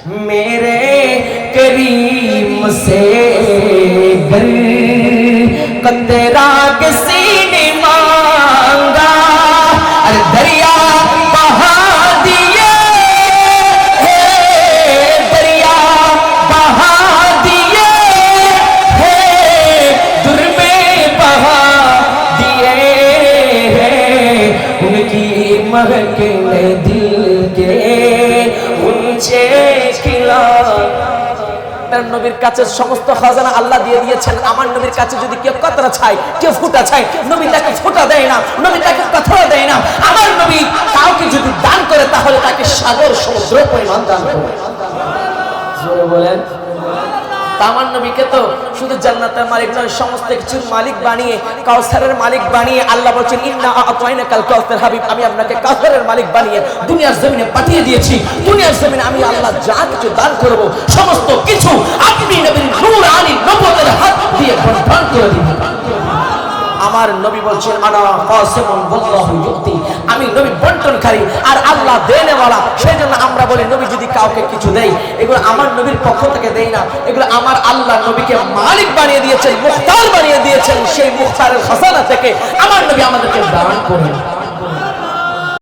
मेरे करीम से गर तेरा किसी ने मांगा, अरे दरिया बहा दिए, दरिया बहा दिए, दुर में बहा दिए, उनकी महकने दिल के ऊंचे खिला। নবীর কাছে সমস্ত খাজানা আল্লাহ দিয়ে দিয়েছেন। আমার নবীর কাছে যদি কেউ কতরা চায়, কেউ ফুটা চায়, নবী তাকে ফুটা দেয় না, নবী তাকে কতরা দেয় না। আমার নবী কাউকে যদি দান করে তাহলে তাকে সাগর সমুদ্র পরিমাণ দান করে। জোরে বলেন। আমার নবীকে তো শুধু জান্নাতের মালিক নয়, সমস্ত কিছুর মালিক বানিয়ে, কাউসারের মালিক বানিয়ে আল্লাহ বলেছেন ইন্না আ'তাইনাকাল কাউসার, হাবিব আমি আপনাকে কাউসারের মালিক বানিয়ে দুনিয়ার জমিনে পাঠিয়ে দিয়েছি। দুনিয়ার জমিনে আমি আল্লাহ যা কিছু দান করব সমস্ত কিছু আপনি নবীর নূরানি নবুয়তের হাত দিয়ে বন্টন করে দিবেন। আমার নবী বলছেন আনা কাসিমুন ওয়াল্লাহু ইউতি, আমি নবী বন্টনকারী আর আল্লাহ দেনেওয়ালা। সেজন্য আমরা বলি নবী যদি কাউকে কিছু দেয় এগুলো আমার নবীর পক্ষ থেকে দেই না, এগুলো আমার আল্লাহ নবীকে মালিক বানিয়ে দিয়েছেন, মুখতার বানিয়ে দিয়েছেন। সেই মুখতারের খাজানা থেকে আমার নবী আমাদেরকে দান করেন।